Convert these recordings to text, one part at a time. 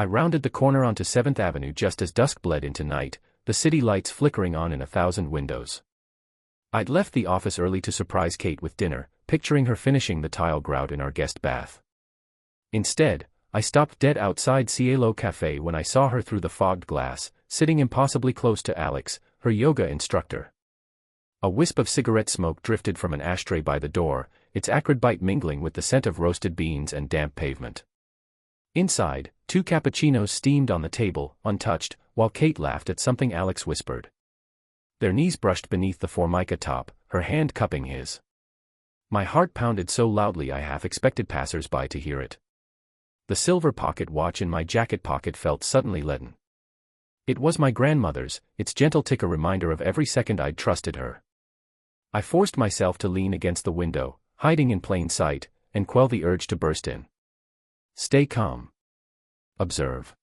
I rounded the corner onto 7th Avenue just as dusk bled into night, the city lights flickering on in 1,000 windows. I'd left the office early to surprise Kate with dinner, picturing her finishing the tile grout in our guest bath. Instead, I stopped dead outside CAFÉ when I saw her through the fogged glass, sitting impossibly close to Alex, her yoga instructor. A wisp of cigarette smoke drifted from an ashtray by the door, its acrid bite mingling with the scent of roasted beans and damp pavement. Inside, 2 cappuccinos steamed on the table, untouched, while Kate laughed at something Alex whispered. Their knees brushed beneath the formica top, her hand cupping his. My heart pounded so loudly I half expected passers-by to hear it. The silver pocket watch in my jacket pocket felt suddenly leaden. It was my grandmother's, its gentle tick a reminder of every second I'd trusted her. I forced myself to lean against the window, hiding in plain sight, and quell the urge to burst in. Stay calm. Observe.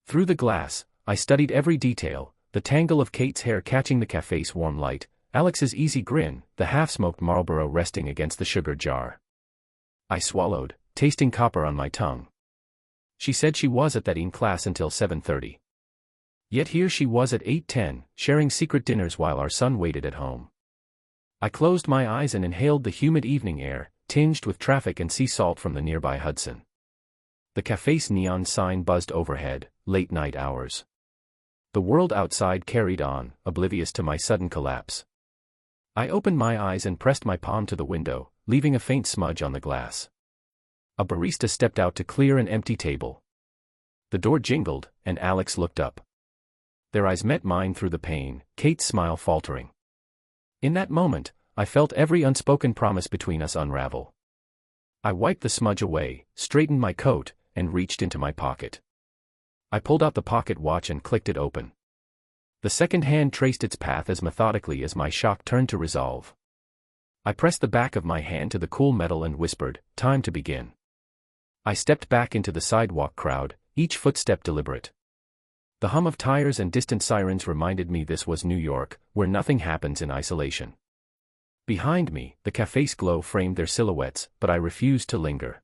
Through the glass, I studied every detail, the tangle of Kate's hair catching the café's warm light, Alex's easy grin, the half-smoked Marlboro resting against the sugar jar. I swallowed, tasting copper on my tongue. She said she was at that class until 7:30. Yet here she was at 8:10, sharing secret dinners while our son waited at home. I closed my eyes and inhaled the humid evening air, tinged with traffic and sea salt from the nearby Hudson. The café's neon sign buzzed overhead, late night hours. The world outside carried on, oblivious to my sudden collapse. I opened my eyes and pressed my palm to the window, leaving a faint smudge on the glass. A barista stepped out to clear an empty table. The door jingled, and Alex looked up. Their eyes met mine through the pane, Kate's smile faltering. In that moment, I felt every unspoken promise between us unravel. I wiped the smudge away, straightened my coat, and reached into my pocket. I pulled out the pocket watch and clicked it open. The second hand traced its path as methodically as my shock turned to resolve. I pressed the back of my hand to the cool metal and whispered, "Time to begin." I stepped back into the sidewalk crowd, each footstep deliberate. The hum of tires and distant sirens reminded me this was New York, where nothing happens in isolation. Behind me, the café's glow framed their silhouettes, but I refused to linger.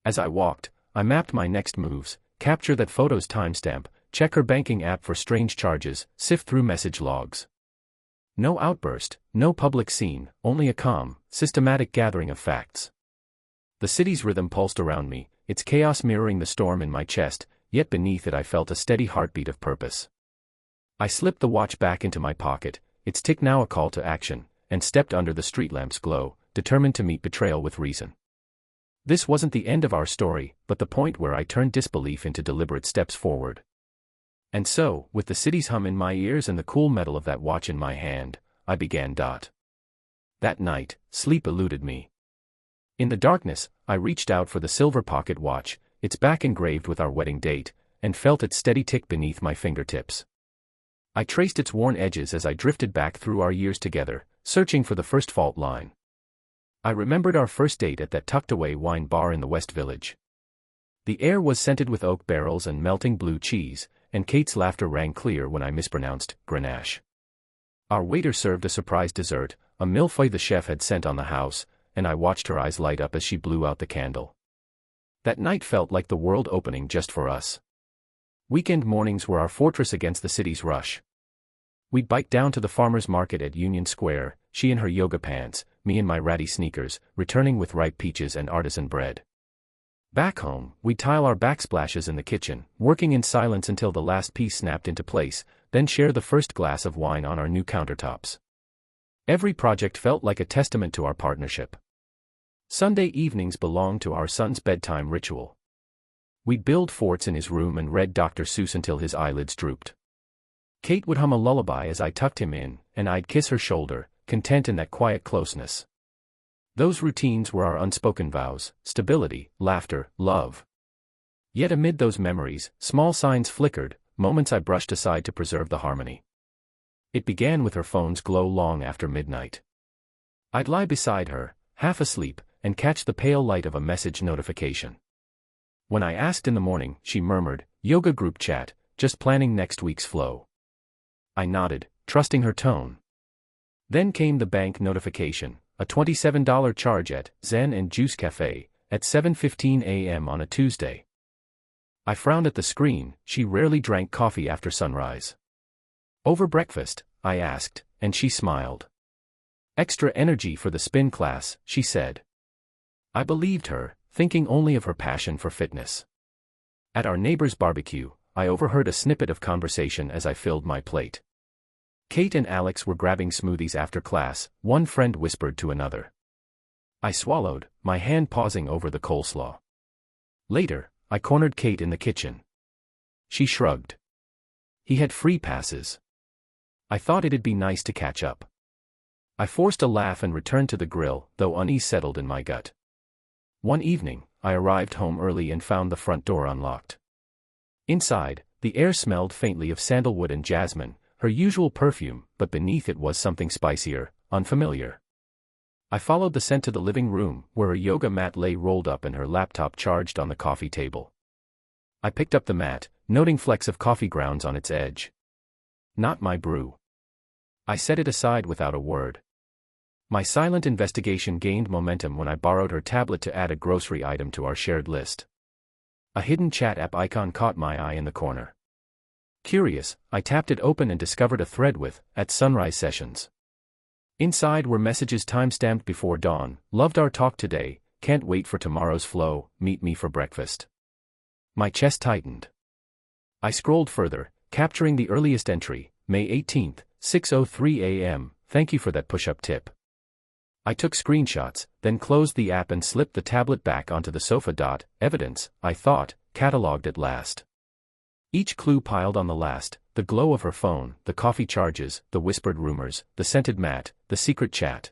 As I walked, I mapped my next moves, capture that photo's timestamp, check her banking app for strange charges, sift through message logs. No outburst, no public scene, only a calm, systematic gathering of facts. The city's rhythm pulsed around me, its chaos mirroring the storm in my chest, yet beneath it I felt a steady heartbeat of purpose. I slipped the watch back into my pocket, its tick now a call to action, and stepped under the street lamp's glow, determined to meet betrayal with reason. This wasn't the end of our story, but the point where I turned disbelief into deliberate steps forward. And so, with the city's hum in my ears and the cool metal of that watch in my hand, I began. That night, sleep eluded me. In the darkness, I reached out for the silver pocket watch, its back engraved with our wedding date, and felt its steady tick beneath my fingertips. I traced its worn edges as I drifted back through our years together, searching for the first fault line. I remembered our first date at that tucked-away wine bar in the West Village. The air was scented with oak barrels and melting blue cheese, and Kate's laughter rang clear when I mispronounced Grenache. Our waiter served a surprise dessert, a millefeuille the chef had sent on the house, and I watched her eyes light up as she blew out the candle. That night felt like the world opening just for us. Weekend mornings were our fortress against the city's rush. We'd bike down to the farmer's market at Union Square, she in her yoga pants, me in my ratty sneakers, returning with ripe peaches and artisan bread. Back home, we'd tile our backsplashes in the kitchen, working in silence until the last piece snapped into place, then share the first glass of wine on our new countertops. Every project felt like a testament to our partnership. Sunday evenings belonged to our son's bedtime ritual. We'd build forts in his room and read Dr. Seuss until his eyelids drooped. Kate would hum a lullaby as I tucked him in, and I'd kiss her shoulder, content in that quiet closeness. Those routines were our unspoken vows: stability, laughter, love. Yet amid those memories, small signs flickered, moments I brushed aside to preserve the harmony. It began with her phone's glow long after midnight. I'd lie beside her, half asleep, and catch the pale light of a message notification. When I asked in the morning, she murmured, "Yoga group chat, just planning next week's flow." I nodded, trusting her tone. Then came the bank notification, a $27 charge at Zen and Juice Cafe, at 7:15 a.m. on a Tuesday. I frowned at the screen. She rarely drank coffee after sunrise. Over breakfast, I asked, and she smiled. Extra energy for the spin class, she said. I believed her, thinking only of her passion for fitness. At our neighbor's barbecue, I overheard a snippet of conversation as I filled my plate. Kate and Alex were grabbing smoothies after class, one friend whispered to another. I swallowed, my hand pausing over the coleslaw. Later, I cornered Kate in the kitchen. She shrugged. He had free passes. I thought it'd be nice to catch up. I forced a laugh and returned to the grill, though unease settled in my gut. One evening, I arrived home early and found the front door unlocked. Inside, the air smelled faintly of sandalwood and jasmine, her usual perfume, but beneath it was something spicier, unfamiliar. I followed the scent to the living room, where a yoga mat lay rolled up and her laptop charged on the coffee table. I picked up the mat, noting flecks of coffee grounds on its edge. Not my brew. I set it aside without a word. My silent investigation gained momentum when I borrowed her tablet to add a grocery item to our shared list. A hidden chat app icon caught my eye in the corner. Curious, I tapped it open and discovered a thread with, "At Sunrise Sessions." Inside were messages time-stamped before dawn: "Loved our talk today, can't wait for tomorrow's flow, meet me for breakfast." My chest tightened. I scrolled further, capturing the earliest entry, May 18th, 6:03 a.m., "Thank you for that push-up tip." I took screenshots, then closed the app and slipped the tablet back onto the sofa. Evidence, I thought, catalogued at last. Each clue piled on the last: the glow of her phone, the coffee charges, the whispered rumors, the scented mat, the secret chat.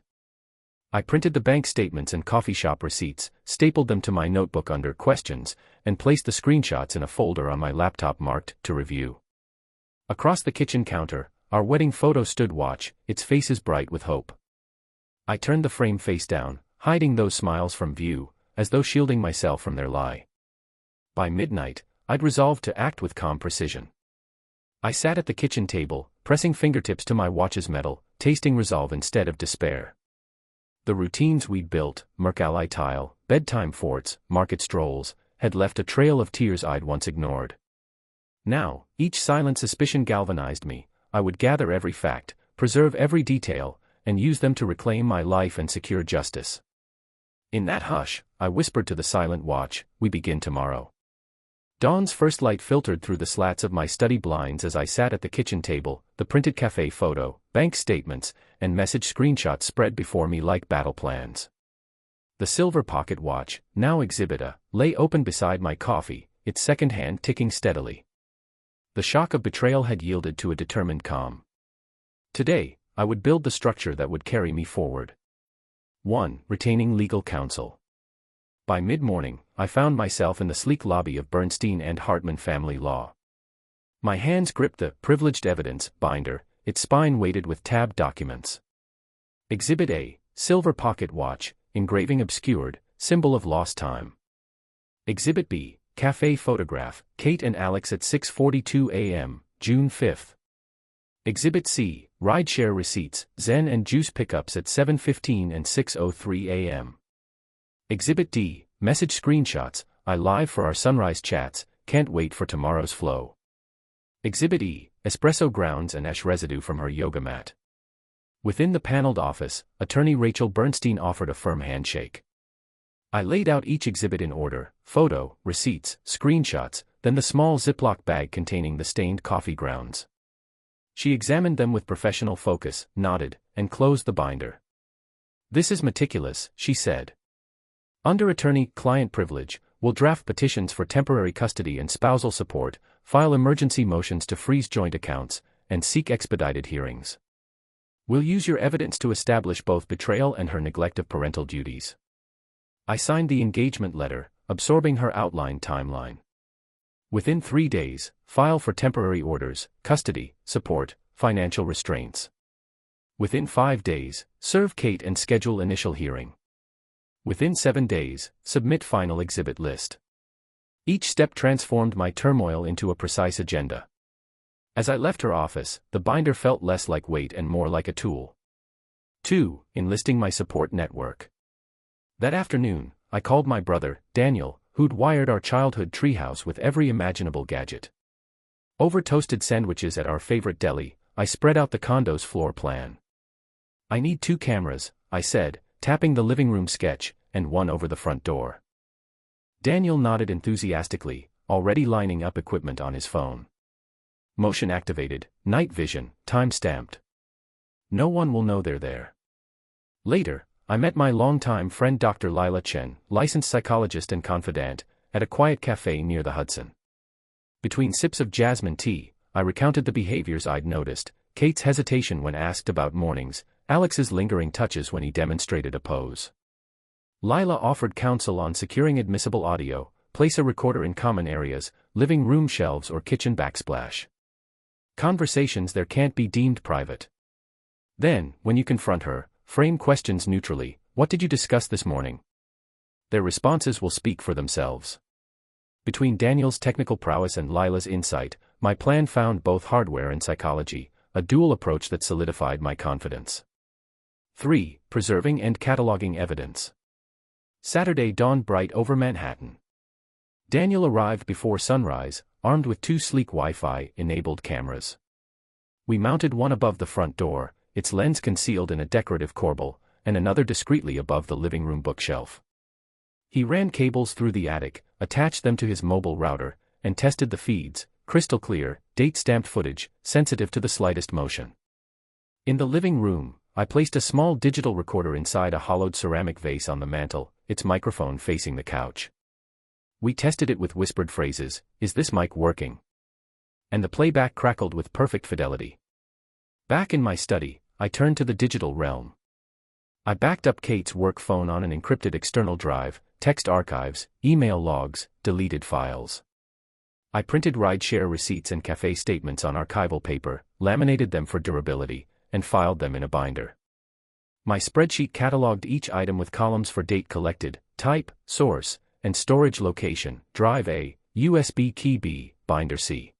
I printed the bank statements and coffee shop receipts, stapled them to my notebook under questions, and placed the screenshots in a folder on my laptop marked "to review." Across the kitchen counter, our wedding photo stood watch, its faces bright with hope. I turned the frame face down, hiding those smiles from view, as though shielding myself from their lie. By midnight, I'd resolved to act with calm precision. I sat at the kitchen table, pressing fingertips to my watch's metal, tasting resolve instead of despair. The routines we'd built, Mercalli tile, bedtime forts, market strolls, had left a trail of tears I'd once ignored. Now, each silent suspicion galvanized me. I would gather every fact, preserve every detail, and use them to reclaim my life and secure justice. In that hush, I whispered to the silent watch, "We begin tomorrow." Dawn's first light filtered through the slats of my study blinds as I sat at the kitchen table, the printed CAFÉ photo, bank statements, and message screenshots spread before me like battle plans. The silver pocket watch, now Exhibit A, lay open beside my coffee, its second hand ticking steadily. The shock of betrayal had yielded to a determined calm. Today, I would build the structure that would carry me forward. 1. Retaining legal counsel. By mid-morning, I found myself in the sleek lobby of Bernstein and Hartman Family Law. My hands gripped the "privileged evidence" binder, its spine weighted with tabbed documents. Exhibit A, silver pocket watch, engraving obscured, symbol of lost time. Exhibit B, CAFÉ photograph, Kate and Alex at 6:42 a.m., June 5th. Exhibit C, rideshare receipts, Zen and Juice pickups at 7:15 and 6:03 a.m. Exhibit D, message screenshots, I live for our sunrise chats, can't wait for tomorrow's flow. Exhibit E, espresso grounds and ash residue from her yoga mat. Within the paneled office, attorney Rachel Bernstein offered a firm handshake. I laid out each exhibit in order: photo, receipts, screenshots, then the small Ziploc bag containing the stained coffee grounds. She examined them with professional focus, nodded, and closed the binder. "This is meticulous," she said. "Under attorney-client privilege, we'll draft petitions for temporary custody and spousal support, file emergency motions to freeze joint accounts, and seek expedited hearings. We'll use your evidence to establish both betrayal and her neglect of parental duties." I signed the engagement letter, absorbing her outlined timeline. Within 3 days, file for temporary orders, custody, support, financial restraints. Within 5 days, serve Kate and schedule initial hearing. Within 7 days, submit final exhibit list. Each step transformed my turmoil into a precise agenda. As I left her office, the binder felt less like weight and more like a tool. 2. Enlisting my support network. That afternoon, I called my brother, Daniel, who'd wired our childhood treehouse with every imaginable gadget. Over toasted sandwiches at our favorite deli, I spread out the condo's floor plan. "I need 2 cameras," I said, tapping the living room sketch, "and one over the front door." Daniel nodded enthusiastically, already lining up equipment on his phone. "Motion activated, night vision, time-stamped. No one will know they're there." Later, I met my longtime friend Dr. Lila Chen, licensed psychologist and confidant, at a quiet cafe near the Hudson. Between sips of jasmine tea, I recounted the behaviors I'd noticed: Kate's hesitation when asked about mornings, Alex's lingering touches when he demonstrated a pose. Lila offered counsel on securing admissible audio, place a recorder in common areas, living room shelves or kitchen backsplash. Conversations there can't be deemed private. Then, when you confront her, frame questions neutrally: "What did you discuss this morning?" Their responses will speak for themselves. Between Daniel's technical prowess and Lila's insight, my plan found both hardware and psychology, a dual approach that solidified my confidence. 3. Preserving and cataloging evidence. Saturday dawned bright over Manhattan. Daniel arrived before sunrise, armed with 2 sleek Wi-Fi-enabled cameras. We mounted one above the front door, its lens concealed in a decorative corbel, and another discreetly above the living room bookshelf. He ran cables through the attic, attached them to his mobile router, and tested the feeds: crystal clear, date-stamped footage, sensitive to the slightest motion. In the living room, I placed a small digital recorder inside a hollowed ceramic vase on the mantel, its microphone facing the couch. We tested it with whispered phrases: "Is this mic working?" And the playback crackled with perfect fidelity. Back in my study, I turned to the digital realm. I backed up Kate's work phone on an encrypted external drive, text archives, email logs, deleted files. I printed rideshare receipts and cafe statements on archival paper, laminated them for durability, and filed them in a binder. My spreadsheet cataloged each item with columns for date collected, type, source, and storage location: drive A, USB key B, binder C.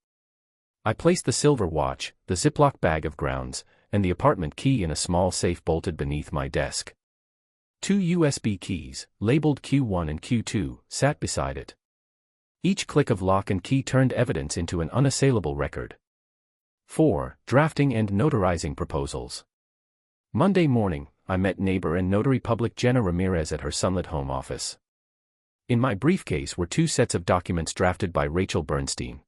I placed the silver watch, the Ziploc bag of grounds, and the apartment key in a small safe bolted beneath my desk. 2 USB keys, labeled Q1 and Q2, sat beside it. Each click of lock and key turned evidence into an unassailable record. 4. Drafting and notarizing proposals. Monday morning, I met neighbor and notary public Jenna Ramirez at her sunlit home office. In my briefcase were 2 sets of documents drafted by Rachel Bernstein.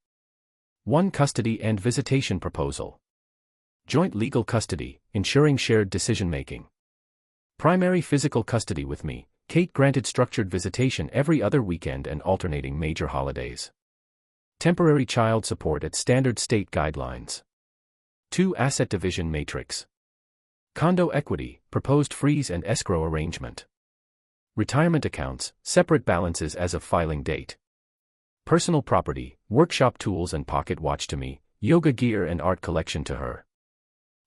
1 custody and visitation proposal. Joint legal custody, ensuring shared decision-making. Primary physical custody with me, Kate granted structured visitation every other weekend and alternating major holidays. Temporary child support at standard state guidelines. 2 asset division matrix. Condo equity, proposed freeze and escrow arrangement. Retirement accounts, separate balances as of filing date. Personal property, workshop tools and pocket watch to me, yoga gear and art collection to her.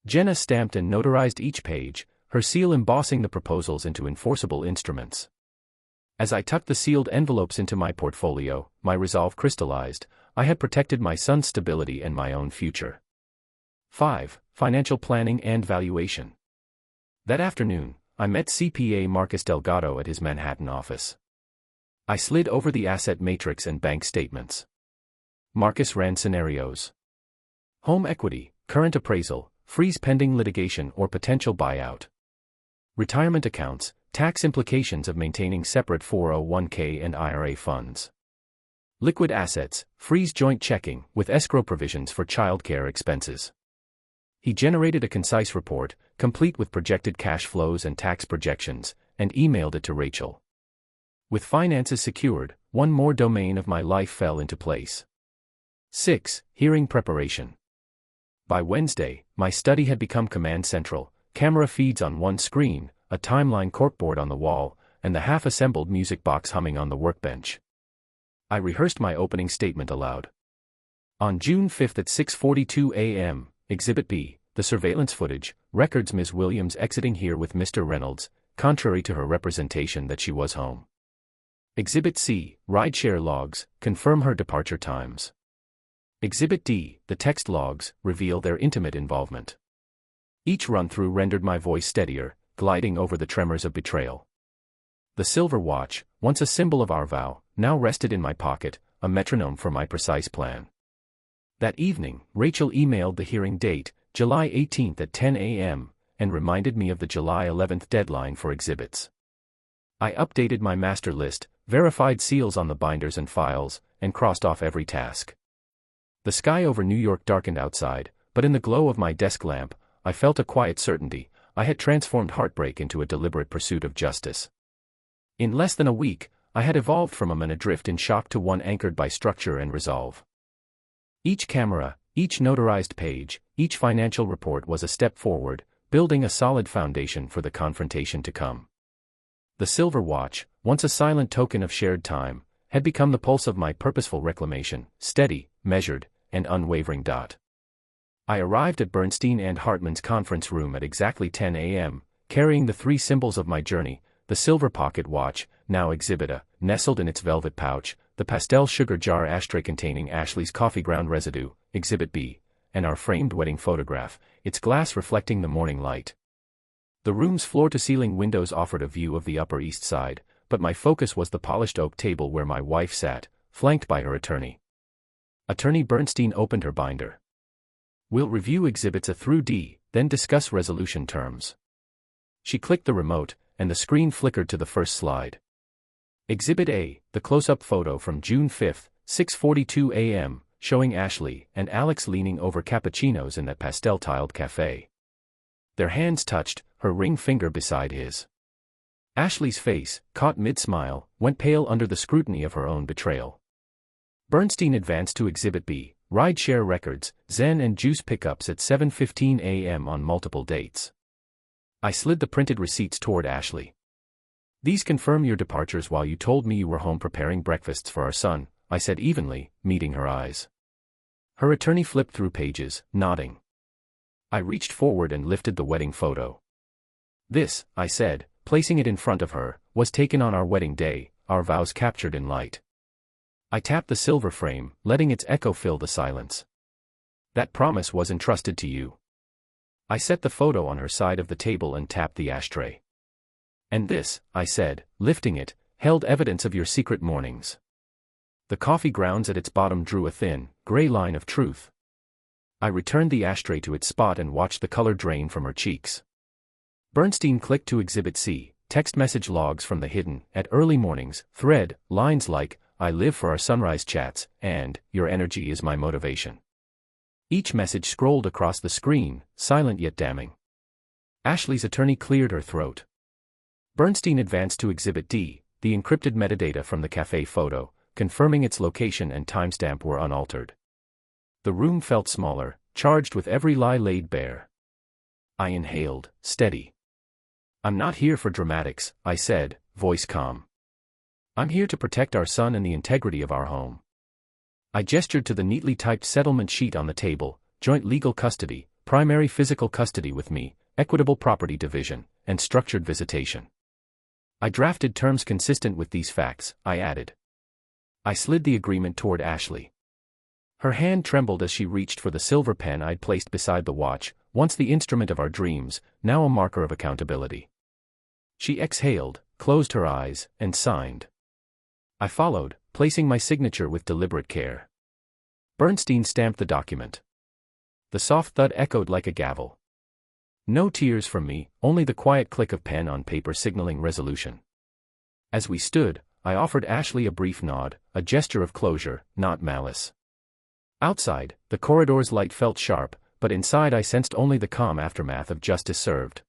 Jenna stamped and notarized each page, her seal embossing the proposals into enforceable instruments. As I tucked the sealed envelopes into my portfolio, my resolve crystallized: I had protected my son's stability and my own future. 5. Financial planning and valuation. That afternoon, I met CPA Marcus Delgado at his Manhattan office. I slid over the asset matrix and bank statements. Marcus ran scenarios. Home equity, current appraisal, freeze pending litigation or potential buyout. Retirement accounts, tax implications of maintaining separate 401k and IRA funds. Liquid assets, freeze joint checking, with escrow provisions for childcare expenses. He generated a concise report, complete with projected cash flows and tax projections, and emailed it to Rachel. With finances secured, one more domain of my life fell into place. 6. Hearing preparation. By Wednesday, my study had become command central: camera feeds on one screen, a timeline corkboard on the wall, and the half-assembled music box humming on the workbench. I rehearsed my opening statement aloud. On June 5 at 6:42 a.m., Exhibit B, the surveillance footage, records Ms. Williams exiting here with Mr. Reynolds, contrary to her representation that she was home. Exhibit C, rideshare logs, confirm her departure times. Exhibit D, the text logs, reveal their intimate involvement. Each run-through rendered my voice steadier, gliding over the tremors of betrayal. The silver watch, once a symbol of our vow, now rested in my pocket, a metronome for my precise plan. That evening, Rachel emailed the hearing date, July 18th at 10 a.m., and reminded me of the July 11th deadline for exhibits. I updated my master list, verified seals on the binders and files, and crossed off every task. The sky over New York darkened outside, but in the glow of my desk lamp, I felt a quiet certainty. I had transformed heartbreak into a deliberate pursuit of justice. In less than a week, I had evolved from a man adrift in shock to one anchored by structure and resolve. Each camera, each notarized page, each financial report was a step forward, building a solid foundation for the confrontation to come. The silver watch, once a silent token of shared time, had become the pulse of my purposeful reclamation, steady, measured, and unwavering. I arrived at Bernstein and Hartman's conference room at exactly 10 a.m., carrying the three symbols of my journey: the silver pocket watch, now Exhibit A, nestled in its velvet pouch, the pastel sugar jar ashtray containing Ashley's coffee ground residue, Exhibit B, and our framed wedding photograph, its glass reflecting the morning light. The room's floor-to-ceiling windows offered a view of the Upper East Side, but my focus was the polished oak table where my wife sat, flanked by her attorney. Attorney Bernstein opened her binder. "We'll review Exhibits A through D, then discuss resolution terms." She clicked the remote, and the screen flickered to the first slide. Exhibit A, the close-up photo from June 5, 6:42 a.m., showing Ashley and Alex leaning over cappuccinos in that pastel-tiled cafe. Their hands touched, her ring finger beside his. Ashley's face, caught mid-smile, went pale under the scrutiny of her own betrayal. Bernstein advanced to Exhibit B, rideshare records, Zen and Juice pickups at 7:15 a.m. on multiple dates. I slid the printed receipts toward Ashley. "These confirm your departures while you told me you were home preparing breakfasts for our son," I said evenly, meeting her eyes. Her attorney flipped through pages, nodding. I reached forward and lifted the wedding photo. "This," I said, placing it in front of her, "was taken on our wedding day, our vows captured in light." I tapped the silver frame, letting its echo fill the silence. "That promise was entrusted to you." I set the photo on her side of the table and tapped the ashtray. "And this," I said, lifting it, "held evidence of your secret mornings." The coffee grounds at its bottom drew a thin, gray line of truth. I returned the ashtray to its spot and watched the color drain from her cheeks. Bernstein clicked to Exhibit C, text message logs from the hidden, at early mornings, thread, lines like, "I live for our sunrise chats," and, "Your energy is my motivation." Each message scrolled across the screen, silent yet damning. Ashley's attorney cleared her throat. Bernstein advanced to Exhibit D, the encrypted metadata from the CAFÉ photo, confirming its location and timestamp were unaltered. The room felt smaller, charged with every lie laid bare. I inhaled, steady. "I'm not here for dramatics," I said, voice calm. "I'm here to protect our son and the integrity of our home." I gestured to the neatly typed settlement sheet on the table: joint legal custody, primary physical custody with me, equitable property division, and structured visitation. "I drafted terms consistent with these facts," I added. I slid the agreement toward Ashley. Her hand trembled as she reached for the silver pen I'd placed beside the watch, once the instrument of our dreams, now a marker of accountability. She exhaled, closed her eyes, and signed. I followed, placing my signature with deliberate care. Bernstein stamped the document. The soft thud echoed like a gavel. No tears from me, only the quiet click of pen on paper signaling resolution. As we stood, I offered Ashley a brief nod, a gesture of closure, not malice. Outside, the corridor's light felt sharp, but inside I sensed only the calm aftermath of justice served.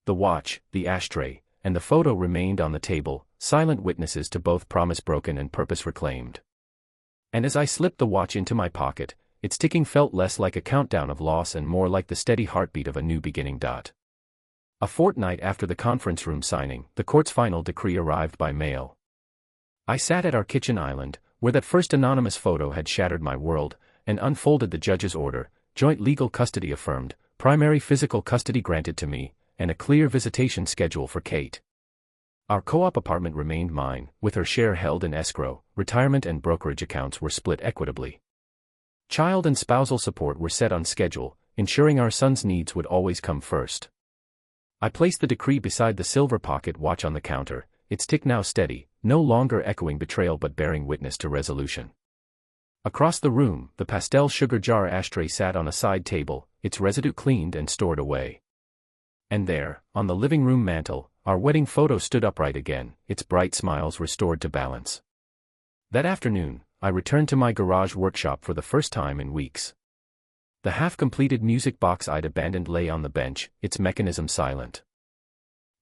The watch, the ashtray, and the photo remained on the table, silent witnesses to both promise broken and purpose reclaimed. And as I slipped the watch into my pocket, its ticking felt less like a countdown of loss and more like the steady heartbeat of a new beginning. A fortnight after the conference room signing, the court's final decree arrived by mail. I sat at our kitchen island, where that first anonymous photo had shattered my world, and unfolded the judge's order: joint legal custody affirmed, primary physical custody granted to me, and a clear visitation schedule for Kate. Our co-op apartment remained mine, with her share held in escrow. Retirement and brokerage accounts were split equitably. Child and spousal support were set on schedule, ensuring our son's needs would always come first. I placed the decree beside the silver pocket watch on the counter, its tick now steady, no longer echoing betrayal but bearing witness to resolution. Across the room, the pastel sugar jar ashtray sat on a side table, its residue cleaned and stored away. And there, on the living room mantel, our wedding photo stood upright again, its bright smiles restored to balance. That afternoon, I returned to my garage workshop for the first time in weeks. The half-completed music box I'd abandoned lay on the bench, its mechanism silent.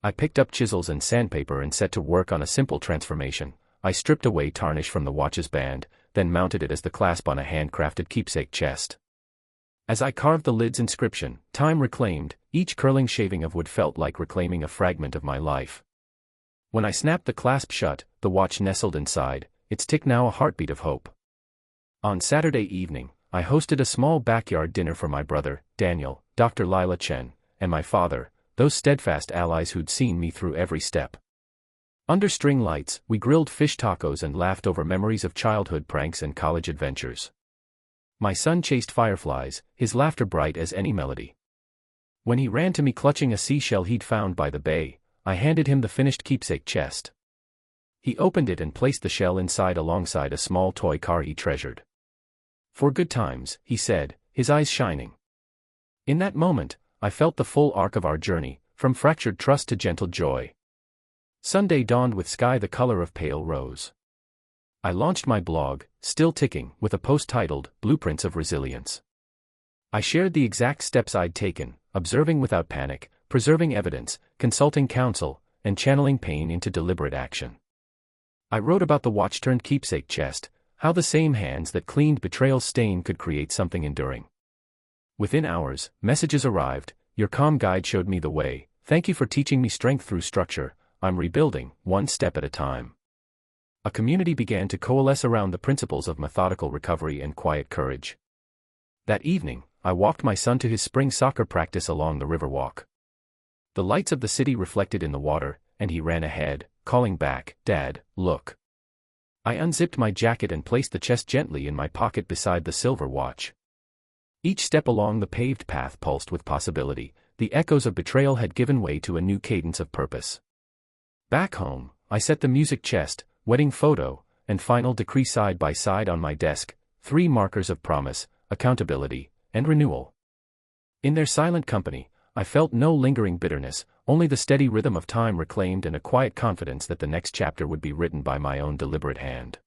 I picked up chisels and sandpaper and set to work on a simple transformation. I stripped away tarnish from the watch's band, then mounted it as the clasp on a handcrafted keepsake chest. As I carved the lid's inscription, "Time reclaimed," each curling shaving of wood felt like reclaiming a fragment of my life. When I snapped the clasp shut, the watch nestled inside, its tick now a heartbeat of hope. On Saturday evening, I hosted a small backyard dinner for my brother, Daniel, Dr. Lila Chen, and my father, those steadfast allies who'd seen me through every step. Under string lights, we grilled fish tacos and laughed over memories of childhood pranks and college adventures. My son chased fireflies, his laughter bright as any melody. When he ran to me clutching a seashell he'd found by the bay, I handed him the finished keepsake chest. He opened it and placed the shell inside alongside a small toy car he treasured. "For good times," he said, his eyes shining. In that moment, I felt the full arc of our journey, from fractured trust to gentle joy. Sunday dawned with sky the color of pale rose. I launched my blog, still ticking, with a post titled, "Blueprints of Resilience." I shared the exact steps I'd taken, observing without panic, preserving evidence, consulting counsel, and channeling pain into deliberate action. I wrote about the watch-turned-keepsake chest, how the same hands that cleaned betrayal's stain could create something enduring. Within hours, messages arrived. "Your calm guide showed me the way. Thank you for teaching me strength through structure. I'm rebuilding, one step at a time." A community began to coalesce around the principles of methodical recovery and quiet courage. That evening, I walked my son to his spring soccer practice along the Riverwalk. The lights of the city reflected in the water, and he ran ahead, calling back, "Dad, look." I unzipped my jacket and placed the chest gently in my pocket beside the silver watch. Each step along the paved path pulsed with possibility. The echoes of betrayal had given way to a new cadence of purpose. Back home, I set the music chest, wedding photo, and final decree side by side on my desk, 3 markers of promise, accountability, and renewal. In their silent company, I felt no lingering bitterness, only the steady rhythm of time reclaimed and a quiet confidence that the next chapter would be written by my own deliberate hand.